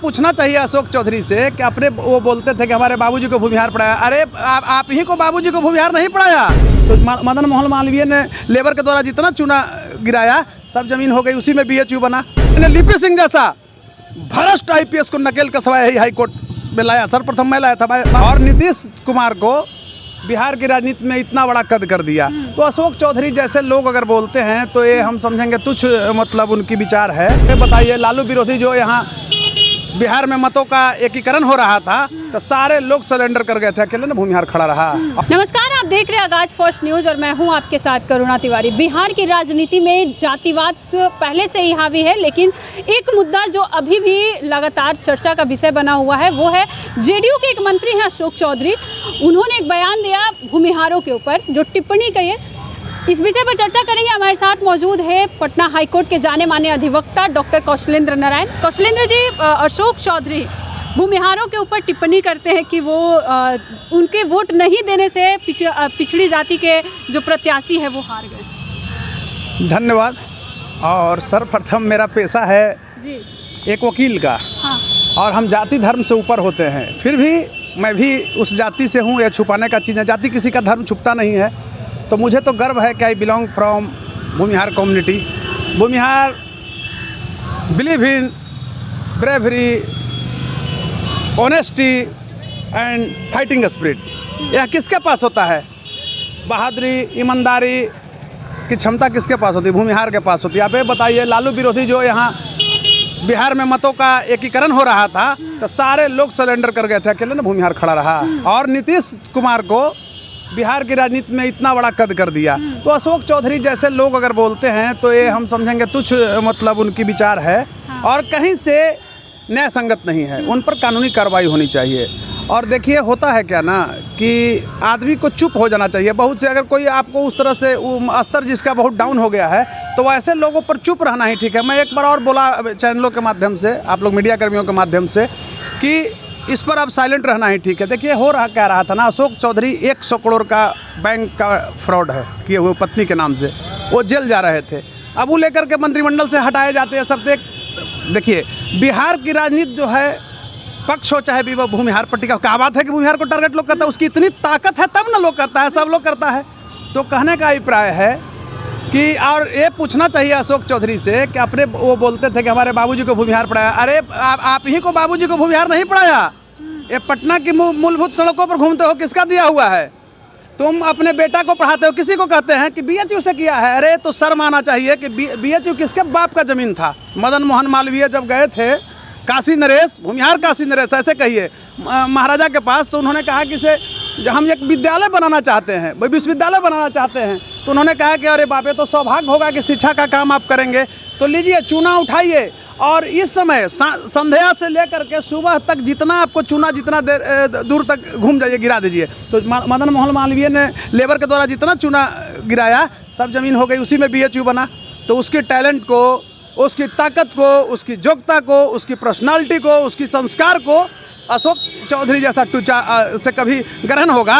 पूछना चाहिए अशोक चौधरी से कि अपने वो बोलते थे कि हमारे बाबूजी को भूमिहार पढ़ाया। अरे आप ही को बाबूजी को भूमिहार नहीं पढ़ाया। तो मदन मोहन मालवीय ने लेबर के द्वारा जितना चूना गिराया सब जमीन हो गई, उसी में BHU बना। लिपि सिंह जैसा भ्रष्ट IPS को नकेल कसवाया ही हाईकोर्ट में लाया, सर्वप्रथम मैं लाया था। और नीतीश कुमार को बिहार की राजनीति में इतना बड़ा कद कर दिया। तो अशोक चौधरी जैसे लोग अगर बोलते हैं तो ये हम समझेंगे तुच्छ मतलब उनकी विचार है। ये बताइए, लालू विरोधी जो यहाँ बिहार में मतों का एकीकरण हो रहा था तो सारे लोग सरेंडर कर गए थे, अकेले ना भूमिहार खड़ा रहा। नमस्कार, आप देख रहे हैं आगाज फर्स्ट न्यूज़ और मैं हूं आपके साथ करुणा तिवारी। बिहार की राजनीति में जातिवाद पहले से ही हावी है, लेकिन एक मुद्दा जो अभी भी लगातार चर्चा का विषय बना हुआ है वो है JDU के एक मंत्री हैं अशोक चौधरी। उन्होंने एक बयान दिया भूमिहारों के ऊपर, जो टिप्पणी कही है। इस विषय पर चर्चा करेंगे। हमारे साथ मौजूद है पटना हाईकोर्ट के जाने माने अधिवक्ता डॉक्टर कौशलेंद्र नारायण। कौशलेंद्र जी, अशोक चौधरी भूमिहारों के ऊपर टिप्पणी करते हैं कि वो उनके वोट नहीं देने से पिछड़ी जाति के जो प्रत्याशी है वो हार गए। धन्यवाद। और सर्वप्रथम मेरा पेशा है जी एक वकील का। हाँ। और हम जाति धर्म से ऊपर होते हैं, फिर भी मैं भी उस जाति से हूँ। यह छुपाने का चीज़ है, जाति किसी का धर्म छुपता नहीं है। तो मुझे तो गर्व है कि I belong from Bhumihar community. Bhumihar believe in bravery, honesty and fighting spirit. यह किसके पास होता है? बहादुरी, ईमानदारी की क्षमता किसके पास होती है? भूमिहार के पास होती है। आप ये बताइए, लालू विरोधी जो यहाँ बिहार में मतों का एकीकरण हो रहा था तो सारे लोग सरेंडर कर गए थे, अकेले ना भूमिहार खड़ा रहा। और नीतीश कुमार को बिहार की राजनीति में इतना बड़ा कद कर दिया। तो अशोक चौधरी जैसे लोग अगर बोलते हैं तो ये हम समझेंगे तुच्छ मतलब उनकी विचार है। और कहीं से न्याय संगत नहीं है, उन पर कानूनी कार्रवाई होनी चाहिए। और देखिए, होता है क्या ना कि आदमी को चुप हो जाना चाहिए। बहुत से अगर कोई आपको उस तरह से स्तर जिसका बहुत डाउन हो गया है तो ऐसे लोगों पर चुप रहना ही ठीक है। मैं एक बार और बोला चैनलों के माध्यम से, आप लोग मीडिया कर्मियों के माध्यम से, कि इस पर अब साइलेंट रहना ही ठीक है। देखिए, हो रहा क्या रहा था ना, अशोक चौधरी 100 करोड़ का बैंक का फ्रॉड है किए हुए पत्नी के नाम से, वो जेल जा रहे थे। अब वो लेकर के मंत्रिमंडल से हटाए जाते हैं सब। देखिए, बिहार की राजनीति जो है, पक्ष हो चाहे भी, वो भूमिहार पट्टी का क्या बात है कि भूमिहार को टारगेट लोग करता है। उसकी इतनी ताकत है तब ना लोग करता है, सब लोग करता है। तो कहने का अभिप्राय है कि, और ये पूछना चाहिए अशोक चौधरी से कि अपने वो बोलते थे कि हमारे बाबूजी को भूमिहार पढ़ाया। अरे आप ही को बाबूजी को भूमिहार नहीं पढ़ाया। ये पटना की मूलभूत सड़कों पर घूमते हो, किसका दिया हुआ है? तुम अपने बेटा को पढ़ाते हो, किसी को कहते हैं कि BHU से किया है। अरे तो शर्म आना चाहिए कि BHU किसके बाप का ज़मीन था? मदन मोहन मालवीय जब गए थे काशी नरेश, भूमिहार काशी नरेश ऐसे कहिए, महाराजा के पास, तो उन्होंने कहा कि से हम एक विद्यालय बनाना चाहते हैं, वही विश्वविद्यालय बनाना चाहते हैं। तो उन्होंने कहा कि अरे बाप, ये तो सौभाग्य होगा कि शिक्षा का काम आप करेंगे। तो लीजिए, चूना उठाइए और इस समय संध्या से लेकर के सुबह तक जितना आपको चूना जितना दूर तक घूम जाइए, गिरा दीजिए। तो मदन मोहन मालवीय ने लेबर के द्वारा जितना चूना गिराया सब जमीन हो गई, उसी में BHU बना। तो उसके टैलेंट को, उसकी ताकत को, उसकी योग्यता को, उसकी पर्सनालिटी को, उसकी संस्कार को अशोक चौधरी जैसा टूचा से कभी ग्रहण होगा?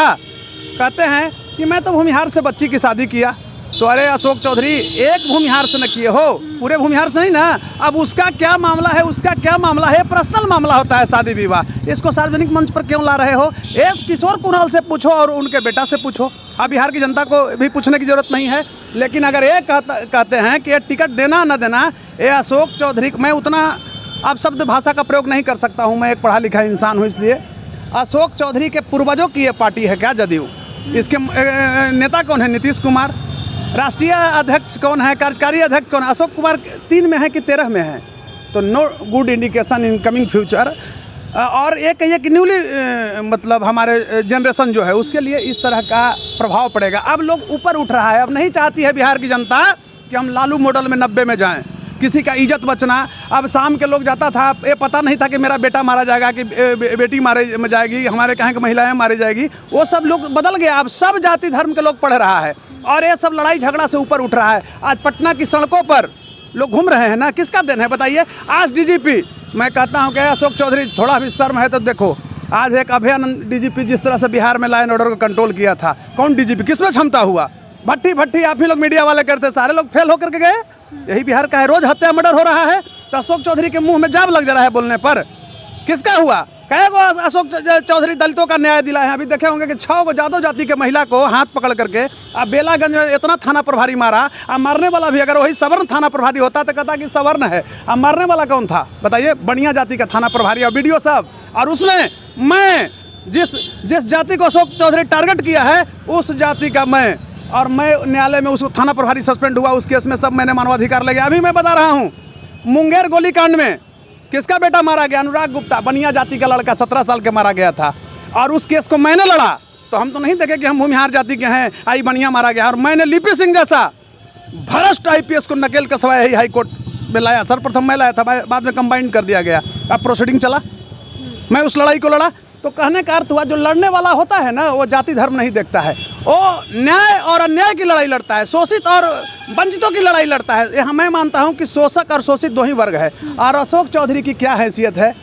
कहते हैं कि मैं तो भूमिहार से बच्ची की शादी किया। तो अरे अशोक चौधरी, एक भूमिहार से न किए हो, पूरे भूमिहार से नहीं ना। अब उसका क्या मामला है, उसका क्या मामला है? पर्सनल मामला होता है शादी विवाह। इसको सार्वजनिक मंच पर क्यों ला रहे हो? एक किशोर कुणाल से पूछो और उनके बेटा से पूछो। अब बिहार की जनता को भी पूछने की जरूरत नहीं है। लेकिन अगर ये कहते हैं कि ये टिकट देना न देना, ये अशोक चौधरी, मैं उतना अब शब्द भाषा का प्रयोग नहीं कर सकता हूँ, मैं एक पढ़ा लिखा इंसान हूँ। इसलिए अशोक चौधरी के पूर्वजों की ये पार्टी है क्या JDU? इसके नेता कौन है? नीतीश कुमार। राष्ट्रीय अध्यक्ष कौन है? कार्यकारी अध्यक्ष कौन है? अशोक कुमार 3 में है कि 13 में है? तो no good indication in coming future. और एक कहिए कि न्यूली मतलब हमारे जनरेशन जो है उसके लिए इस तरह का प्रभाव पड़ेगा। अब लोग ऊपर उठ रहा है। अब नहीं चाहती है बिहार की जनता कि हम लालू मॉडल में 90 में जाएं, किसी का इज्जत बचना। अब शाम के लोग जाता था, ये पता नहीं था कि मेरा बेटा मारा जाएगा कि बेटी मारे जाएगी, हमारे कहाँ की महिलाएं मारी जाएगी। वो सब लोग बदल गया। अब सब जाति धर्म के लोग पढ़ रहा है और ये सब लड़ाई झगड़ा से ऊपर उठ रहा है। आज पटना की सड़कों पर लोग घूम रहे हैं ना, किसका दिन है बताइए? आज DGP, मैं कहता हूँ कि अशोक चौधरी थोड़ा भी शर्म है तो देखो, आज एक अभयानंद DGP जिस तरह से बिहार में लॉ एंड ऑर्डर को कंट्रोल किया था, कौन DGP, किसमें क्षमता हुआ? भट्टी आप ही लोग मीडिया वाले करते, सारे लोग फेल होकर के गए। यही बिहार का है, रोज हत्या मर्डर हो रहा है। तो अशोक चौधरी के मुंह में जाब लग जा रहा है बोलने पर। किसका हुआ? कहे को अशोक चौधरी दलितों का न्याय दिलाए हैं। अभी देखे होंगे कि 6 को जादव जाति के महिला को हाथ पकड़ करके अब बेलागंज में इतना थाना प्रभारी मारा। अब मारने वाला भी अगर वही सवर्ण थाना प्रभारी होता तो कहता कि सवर्ण है। अब मारने वाला कौन था बताइए? बनिया जाति का थाना प्रभारी और वीडियो सब। और उसमें मैं जिस जाति को अशोक चौधरी टारगेट किया है उस जाति का मैं न्यायालय में उस थाना प्रभारी सस्पेंड हुआ। उस केस में सब मैंने मानवाधिकार ले गया। अभी मैं बता रहा हूँ मुंगेर गोलीकांड में किसका बेटा मारा गया? अनुराग गुप्ता, बनिया जाति का लड़का 17 साल के मारा गया था। और उस केस को मैंने लड़ा। तो हम तो नहीं देखे कि हम भूमिहार जाति के हैं, आई बनिया मारा गया। और मैंने लिपि सिंह जैसा भ्रष्ट IPS को नकेल कसवाया हाई कोर्ट में लाया। सर्वप्रथम मैं लाया था, बाद में कंबाइन कर दिया गया। अब प्रोसीडिंग चला, मैं उस लड़ाई को लड़ा। तो कहने का अर्थ हुआ जो लड़ने वाला होता है ना वो जाति धर्म नहीं देखता है, वो न्याय और अन्याय की लड़ाई लड़ता है, शोषित और वंचितों की लड़ाई लड़ता है। यहाँ मैं मानता हूँ कि शोषक और शोषित दो ही वर्ग है। और अशोक चौधरी की क्या हैसियत है?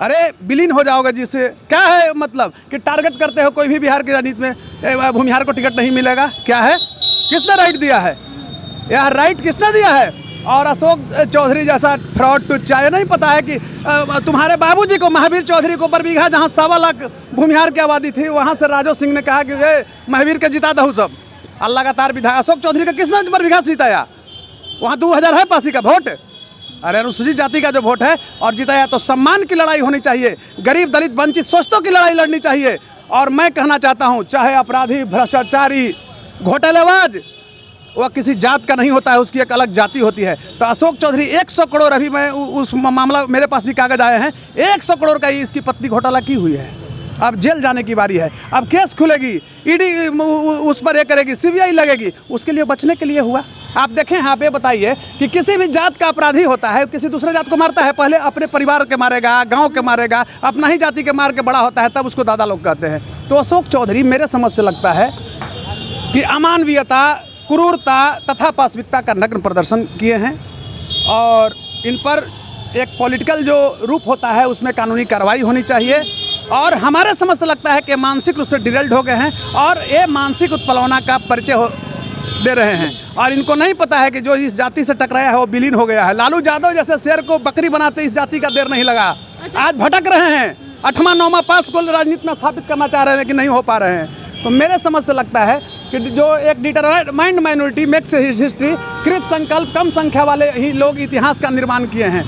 अरे विलीन हो जाओगे जिससे क्या है मतलब कि टारगेट करते हो कोई भी बिहार की राजनीति में भूमिहार को टिकट नहीं मिलेगा? क्या है? किसने राइट दिया है? यह राइट किसने दिया है? और अशोक चौधरी जैसा फ्रॉड टू चाहे नहीं पता है कि तुम्हारे बाबूजी को महावीर चौधरी को बरबीघा जहाँ 1.25 लाख भूमिहार की आबादी थी वहाँ से राजो सिंह ने कहा कि ये महावीर के जिता दो सब। और लगातार विधायक अशोक चौधरी का किसने बरबीघा से जिताया? वहाँ 2000 है पासी का वोट। अरे अनुसूचित जाति का जो वोट है और जिताया। तो सम्मान की लड़ाई होनी चाहिए, गरीब दलित वंचित शोषितों की लड़ाई लड़नी चाहिए। और मैं कहना चाहता हूँ चाहे अपराधी, भ्रष्टाचारी, घोटालेबाज वह किसी जात का नहीं होता है, उसकी एक अलग जाति होती है। तो अशोक चौधरी 100 करोड़, अभी मैं उस मामला मेरे पास भी कागज आए हैं, 100 करोड़ का इसकी पत्नी घोटाला की हुई है। अब जेल जाने की बारी है, अब केस खुलेगी, ईडी उस पर ये करेगी, CBI लगेगी, उसके लिए बचने के लिए हुआ। आप देखें, आप ये बताइए कि किसी भी जात का अपराधी होता है किसी दूसरे जात को मारता है, पहले अपने परिवार के मारेगा, गाँव के मारेगा, अपना ही जाति के मार के बड़ा होता है, तब उसको दादा लोग कहते हैं। तो अशोक चौधरी मेरे समझ से लगता है कि अमानवीयता, क्रूरता तथा पाशविकता का नग्न प्रदर्शन किए हैं। और इन पर एक पॉलिटिकल जो रूप होता है उसमें कानूनी कार्रवाई होनी चाहिए। और हमारे समझ से लगता है कि मानसिक रूप से डिरेल्ड हो गए हैं और ये मानसिक उत्प्लवना का परिचय दे रहे हैं। और इनको नहीं पता है कि जो इस जाति से टकराया है वो विलीन हो गया है। लालू यादव जैसे शेर को बकरी बनाते इस जाति का देर नहीं लगा। आज भटक रहे हैं, 8वां 9वां पास को राजनीति में स्थापित करना चाह रहे हैं लेकिन नहीं हो पा रहे हैं। तो मेरे समझ से लगता है कि जो एक डिटरमाइंड माइनॉरिटी मेक्स हिस्ट्री, कृत संकल्प, कम संख्या वाले ही लोग इतिहास का निर्माण किए हैं।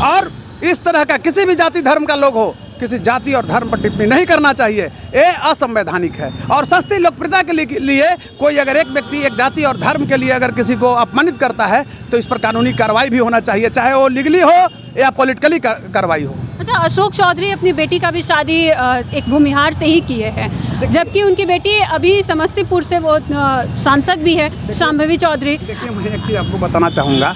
और इस तरह का किसी भी जाति धर्म का लोग हो, किसी जाति और धर्म पर टिप्पणी नहीं करना चाहिए, ये असंवैधानिक है। और सस्ती लोकप्रियता के लिए कोई अगर एक व्यक्ति एक जाति और धर्म के लिए अगर किसी को अपमानित करता है तो इस पर कानूनी कार्रवाई भी होना चाहिए, चाहे वो लीगली हो या पॉलिटिकली कार्रवाई हो। अच्छा, अशोक चौधरी अपनी बेटी का भी शादी एक भूमिहार से ही किए हैं, जबकि उनकी बेटी अभी समस्तीपुर से वो सांसद भी है, शांभवी चौधरी। देखिए, मैं एक चीज़ आपको बताना चाहूँगा,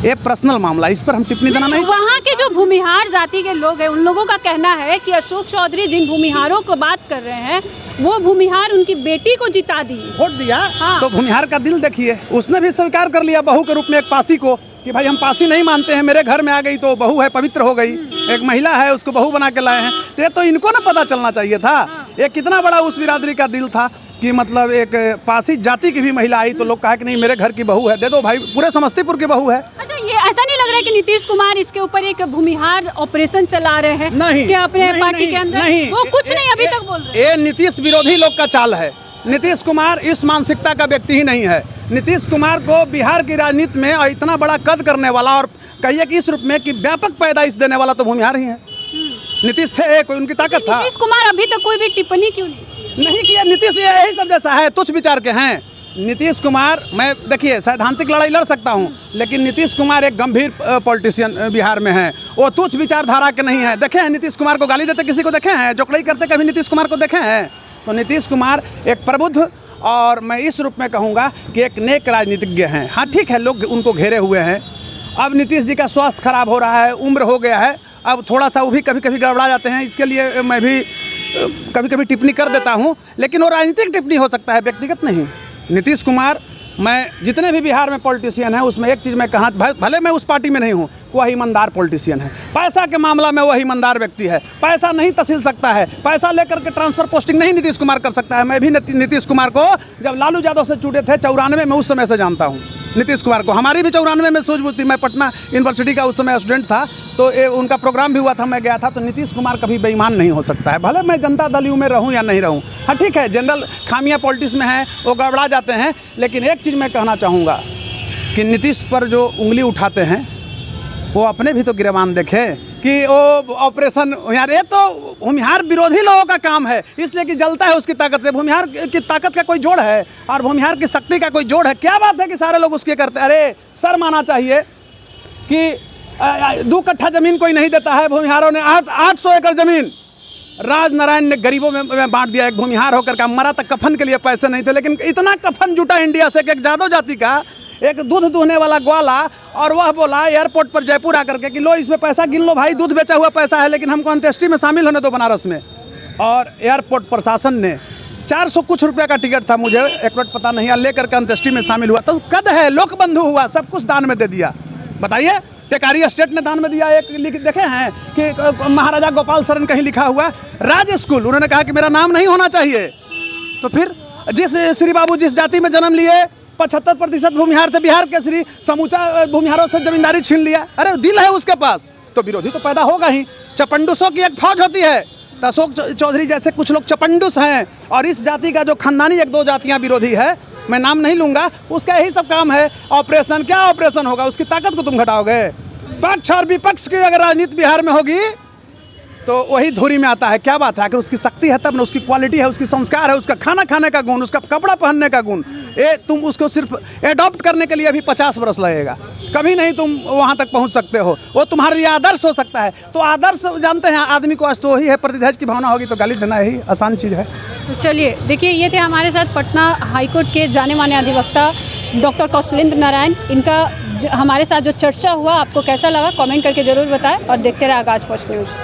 ये पर्सनल मामला, इस पर हम टिप्पणी देना नहीं। वहाँ के जो भूमिहार जाति के लोग हैं उन लोगों का कहना है कि अशोक चौधरी जिन भूमिहारों को बात कर रहे हैं वो भूमिहार उनकी बेटी को जिता दी, वोट दिया। हाँ। तो भूमिहार का दिल देखिए, उसने भी स्वीकार कर लिया बहू के रूप में एक पासी को कि भाई हम पासी नहीं मानते हैं, मेरे घर में आ गई तो बहू है, पवित्र हो गई, एक महिला है, उसको बहू बना के लाए हैं। ये तो इनको ना पता चलना चाहिए था। ये कितना बड़ा उस बिरादरी का दिल था कि मतलब एक पासी जाति की भी महिला आई तो लोग कहा कि नहीं मेरे घर की बहू है, दे दो भाई, पूरे समस्तीपुर की बहू है। अच्छा, ये ऐसा नहीं लग रहा है कि नीतीश कुमार इसके ऊपर एक भूमिहार ऑपरेशन चला रहे हैं? नहीं, कि अपने नहीं, पार्टी नहीं, के अंदर नहीं, वो कुछ नहीं अभी तक बोल रहे। ये नीतीश विरोधी लोग का चाल है। नीतीश कुमार इस मानसिकता का व्यक्ति ही नहीं है। नीतीश कुमार को बिहार की राजनीति में इतना बड़ा कद करने वाला और कहिए कि इस रूप में कि व्यापक पैदाइश देने वाला तो भूमिहार ही है। नीतीश थे, कोई उनकी ताकत था। नीतीश कुमार अभी तक कोई भी टिप्पणी क्यों नहीं किया? नीतीश यही सब जैसा है, तुच्छ विचार के हैं। नीतीश कुमार, मैं देखिए सैद्धांतिक लड़ाई लड़ सकता हूं, लेकिन नीतीश कुमार एक गंभीर पॉलिटिशियन बिहार में हैं। वो तुच्छ विचारधारा के नहीं है। देखे हैं नीतीश कुमार को गाली देते किसी को देखे हैं? जोकड़ाई करते कभी नीतीश कुमार को देखे हैं? तो नीतीश कुमार एक प्रबुद्ध और मैं इस रूप में कहूँगा कि एक नेक राजनीतिज्ञ हैं। हाँ ठीक है, लोग उनको घेरे हुए हैं। अब नीतीश जी का स्वास्थ्य खराब हो रहा है, उम्र हो गया है, अब थोड़ा सा वो भी कभी कभी गड़बड़ा जाते हैं, इसके लिए मैं भी कभी कभी टिप्पणी कर देता हूं, लेकिन वो राजनीतिक टिप्पणी हो सकता है, व्यक्तिगत नहीं। नीतीश कुमार, मैं जितने भी बिहार में पॉलिटिशियन हैं उसमें एक चीज़ मैं कहा, भले मैं उस पार्टी में नहीं हूं, वह ईमानदार पॉलिटिशियन है। पैसा के मामला में वह ईमानदार व्यक्ति है। पैसा नहीं तहसील सकता है, पैसा लेकर के ट्रांसफर पोस्टिंग नहीं नीतीश कुमार कर सकता है। मैं भी नीतीश कुमार को जब लालू यादव से जुड़े थे 94 में, उस समय से जानता हूँ नीतीश कुमार को। हमारी भी 94 में सूझबूझ थी। मैं पटना यूनिवर्सिटी का उस समय स्टूडेंट था, तो उनका प्रोग्राम भी हुआ था, मैं गया था। तो नीतीश कुमार कभी बेईमान नहीं हो सकता है, भले मैं जनता दल यू में रहूँ या नहीं रहूँ। हाँ ठीक है, जनरल खामियाँ पॉलिटिक्स में हैं, वो गड़बड़ा जाते हैं। लेकिन एक चीज़ मैं कहना चाहूँगा कि नीतीश पर जो उंगली उठाते हैं वो अपने भी तो गिरबान देखें कि वो ऑपरेशन यार, ये तो भूमिहार विरोधी लोगों का काम है, इसलिए कि जलता है उसकी ताकत से। भूमिहार की ताकत का कोई जोड़ है और भूमिहार की शक्ति का कोई जोड़ है? क्या बात है कि सारे लोग उसके करते हैं। अरे सर, माना चाहिए कि 2 कट्ठा ज़मीन कोई नहीं देता है। भूमिहारों ने 800 एकड़ ज़मीन राजनारायण ने गरीबों में बांट दिया। एक भूमिहार होकर का मरा तक कफन के लिए पैसे नहीं थे, लेकिन इतना कफन जुटा इंडिया से कि एक जादव जाति का एक दूध दुहने वाला ग्वाला, और वह बोला एयरपोर्ट पर जयपुर आकर के कि लो इसमें पैसा गिन लो भाई, दूध बेचा हुआ पैसा है, लेकिन हमको अंत्येष्टि में शामिल होने दो बनारस में। और एयरपोर्ट प्रशासन ने 400 कुछ रुपये का टिकट था, मुझे एक्यूरेट पता नहीं, लेकर के अंत्येष्टि में शामिल हुआ। तो कद है, लोक बंधु हुआ, सब कुछ दान में दे दिया। बताइए, टेकारी स्टेट ने दान में दिया। एक देखे हैं कि महाराजा गोपाल शरण कहीं लिखा हुआ राज स्कूल, उन्होंने कहा कि मेरा नाम नहीं होना चाहिए। तो फिर जिस श्री बाबू जिस जाति में जन्म लिए 75% भूमिहार थे, बिहार के श्री, समूचा भूमिहारों से जमींदारी छीन लिया। अरे दिल है उसके पास तो विरोधी तो पैदा होगा ही। चपंडुसों की एक फौज होती है, अशोक चौधरी जैसे कुछ लोग चपंडुस हैं, और इस जाति का जो खानदानी 1-2 जातियां विरोधी है, मैं नाम नहीं लूँगा, उसका यही सब काम है। ऑपरेशन, क्या ऑपरेशन होगा? उसकी ताकत को तुम घटाओगे। पक्ष और विपक्ष की अगर राजनीति बिहार में होगी तो वही धुरी में आता है। क्या बात है? अगर उसकी शक्ति है तब ना, उसकी क्वालिटी है, उसकी संस्कार है, उसका खाना खाने का गुण, उसका कपड़ा पहनने का गुण, ये तुम उसको सिर्फ एडॉप्ट करने के लिए अभी 50 वर्ष लगेगा, कभी नहीं तुम वहाँ तक पहुँच सकते हो। वो तुम्हारे लिए आदर्श हो सकता है। तो आदर्श जानते हैं आदमी को, आज तो वही है, प्रतिधेज की भावना होगी तो गाली देना यही आसान चीज़ है। तो चलिए देखिए, ये थे हमारे साथ पटना हाईकोर्ट के जाने माने अधिवक्ता डॉक्टर कौशलेंद्र नारायण। इनका हमारे साथ जो चर्चा हुआ आपको कैसा लगा, कमेंट करके ज़रूर बताएं और देखते रहे आगाज़ फर्स्ट न्यूज़।